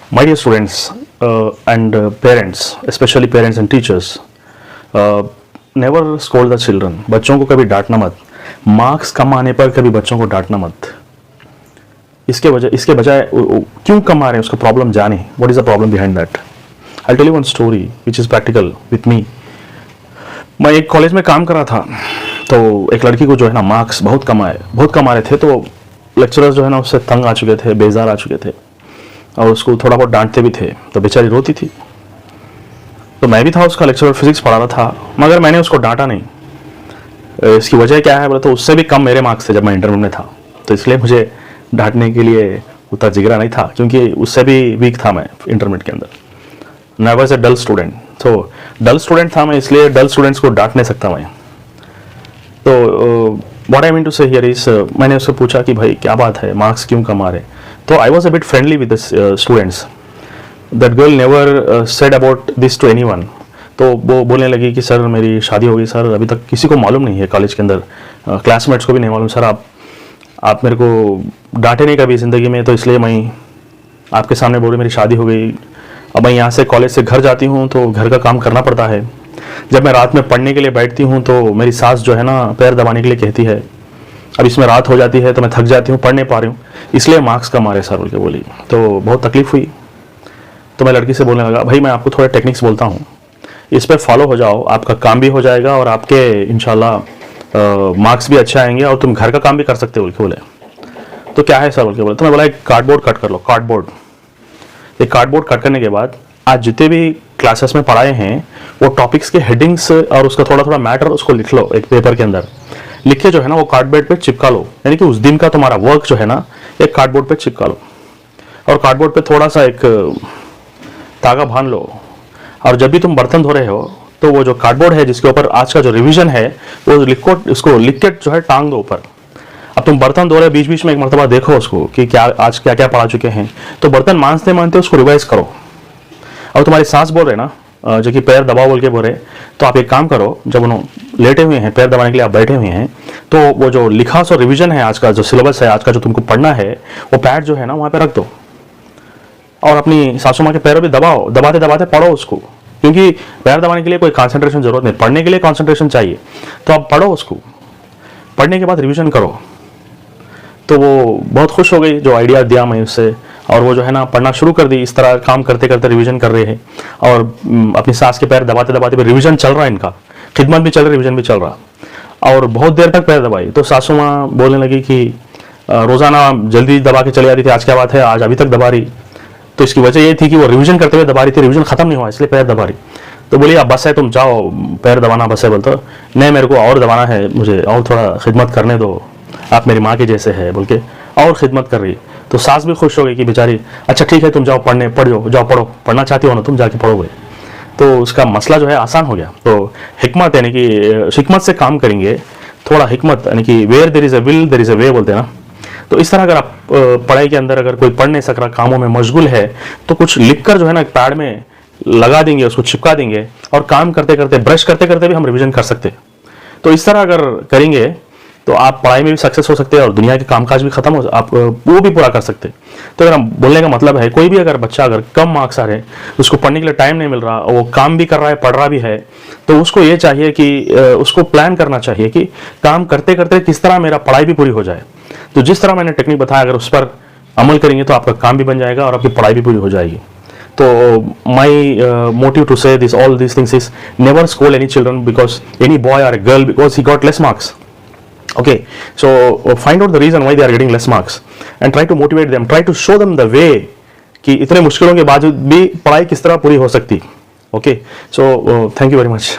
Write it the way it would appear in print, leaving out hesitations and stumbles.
My dear students and parents, especially parents and teachers, never scold the children. बच्चों को कभी डांटना मत. Marks कम आने पर कभी बच्चों को डांटना मत. इसके बजाय क्यों कम आ रहे हैं उसका प्रॉब्लम जाने. What is the problem behind that? I'll tell you one story which is practical with me. मैं एक कॉलेज में काम कर रहा था, तो एक लड़की को जो है ना मार्क्स बहुत कम आ रहे थे, तो लेक्चरर्स जो है ना उससे तंग आ चुके थे, बेजार आ चुके थे और उसको थोड़ा बहुत डांटते भी थे, तो बेचारी रोती थी. तो मैं भी था उसका लेक्चरर, फिजिक्स पढ़ा रहा था, मगर मैंने उसको डांटा नहीं. इसकी वजह क्या है बोले तो उससे भी कम मेरे मार्क्स थे जब मैं इंटरमीडिएट में था, तो इसलिए मुझे डांटने के लिए उतना जिगरा नहीं था, क्योंकि उससे भी वीक था मैं इंटरमीडिएट के अंदर. I was a dull student, तो डल स्टूडेंट था मैं, इसलिए डल स्टूडेंट्स को डांट नहीं सकता मैं. तो व्हाट आई मीन टू से हियर इज, मैंने उससे पूछा कि भाई क्या बात है, मार्क्स क्यों कम आ रहे. तो I was a bit friendly with the students. That girl never said about this to anyone. तो वो बोलने लगी कि सर मेरी शादी हो गई सर, अभी तक किसी को मालूम नहीं है कॉलेज के अंदर, क्लासमेट्स को भी नहीं मालूम. सर आप मेरे को डांटे नहीं कभी ज़िंदगी में, तो इसलिए मैं आपके सामने बोल रही मेरी शादी हो गई. अब मैं यहाँ से कॉलेज से घर जाती हूँ तो घर का काम करना पड़ता है. जब मैं रात में पढ़ने के लिए बैठती हूँ तो मेरी सास जो है ना पैर दबाने के लिए कहती है. अब इसमें रात हो जाती है तो मैं थक जाती हूँ, पढ़ नहीं पा रही हूँ, इसलिए मार्क्स कम आ रहे सर बोल के बोली. तो बहुत तकलीफ हुई. तो मैं लड़की से बोलने लगा, भाई मैं आपको थोड़े टेक्निक्स बोलता हूँ, इस पर फॉलो हो जाओ, आपका काम भी हो जाएगा और आपके इंशाल्लाह मार्क्स भी अच्छे आएंगे और तुम घर का काम भी कर सकते हो बोल के बोले. तो क्या है सर बोल के बोले. तो मैं बोला एक कार्डबोर्ड कट कर लो. एक कार्डबोर्ड कट करने के बाद आज जितने भी क्लासेस में पढ़ाए हैं वो टॉपिक्स के हेडिंग्स और उसका थोड़ा थोड़ा मैटर उसको लिख लो एक पेपर के अंदर. लिख के जो है ना वो कार्डबोर्ड पे चिपका लो, यानी कि उस दिन का तुम्हारा वर्क जो है ना एक कार्डबोर्ड पे चिपका लो और कार्डबोर्ड पे थोड़ा सा एक तागा बांध लो. और जब भी तुम बर्तन धो रहे हो तो वो जो कार्डबोर्ड है जिसके ऊपर आज का जो रिवीजन है वो उसको लिख के जो है टांग दो ऊपर. अब तुम बर्तन धो रहे बीच बीच में एक मरतबा देखो उसको कि क्या आज क्या क्या पढ़ा चुके हैं, तो बर्तन मांजते उसको रिवाइज करो. और तुम्हारी सांस बोल रहे ना जो कि पैर दबाओ बोल के बोल रहे, तो आप एक काम करो, जब उन्होंने लेटे हुए हैं पैर दबाने के लिए आप बैठे हुए हैं, तो वो जो लिखा सो रिवीजन है आज का जो सिलेबस है आज का जो तुमको पढ़ना है वो पैड जो है ना वहाँ पे रख दो और अपनी सासू माँ के पैरों भी दबाओ, दबाते दबाते पढ़ो उसको, क्योंकि पैर दबाने के लिए कोई कंसंट्रेशन जरूरत नहीं, पढ़ने के लिए कंसंट्रेशन चाहिए. तो आप पढ़ो उसको, पढ़ने के बाद रिवीजन करो. तो वो बहुत खुश हो गई जो आइडिया दिया मैं उससे, और वो जो है ना पढ़ना शुरू कर दी. इस तरह काम करते करते रिवीजन कर रहे हैं और अपनी सास के पैर दबाते दबाते रिवीजन चल रहा है, इनका खिदमत भी चल रही, रिवीजन भी चल रहा, और बहुत देर तक पैर दबाई. तो सासू माँ बोलने लगी कि रोज़ाना जल्दी दबा के चली जाती थी, आज क्या बात है आज अभी तक दबा रही. तो इसकी वजह ये थी कि वो रिवीजन करते हुए दबा रही थी, रिवीजन खत्म नहीं हुआ इसलिए पैर दबा रही. तो बोली अब बस है तुम जाओ, पैर दबाना बस है. बोलते नहीं मेरे को और दबाना है, मुझे और थोड़ा खिदमत करने दो, आप मेरी माँ के जैसे है बोल के और खिदमत कर रही. तो सास भी खुश हो गई कि बेचारी अच्छा ठीक है तुम जाओ पढ़ो, पढ़ना चाहती हो ना तुम जाके पढ़ोगे. तो उसका मसला जो है आसान हो गया. तो हिकमत यानी कि हिकमत से काम करेंगे, थोड़ा हिकमत यानी कि where there is a will there is a way बोलते हैं ना. तो इस तरह अगर आप पढ़ाई के अंदर अगर कोई पढ़ नहीं सक रहा, कामों में मशगूल है, तो कुछ लिख कर जो है ना पैड में लगा देंगे, उसको चिपका देंगे और काम करते करते ब्रश करते करते भी हम रिविजन कर सकते हैं. तो इस तरह अगर करेंगे तो आप पढ़ाई में भी सक्सेस हो सकते हैं और दुनिया के कामकाज भी खत्म हो, आप वो भी पूरा कर सकते हैं. तो अगर हम बोलने का मतलब है कोई भी अगर बच्चा अगर कम मार्क्स आ रहे, उसको पढ़ने के लिए टाइम नहीं मिल रहा और वो काम भी कर रहा है पढ़ रहा भी है, तो उसको ये चाहिए कि उसको प्लान करना चाहिए कि काम करते करते किस तरह मेरा पढ़ाई भी पूरी हो जाए. तो जिस तरह मैंने टेक्निक बताया अगर उस पर अमल करेंगे तो आपका काम भी बन जाएगा और आपकी पढ़ाई भी पूरी हो जाएगी. तो my motive to say this all this things is never scold any children because any boy or a girl because he got less marks. Okay, so find out the reason why they are getting less marks and try to motivate them, try to show them the way कि इतने मुश्किलों के बावजूद भी पढ़ाई किस तरह पूरी हो सकती. Okay, so thank you very much.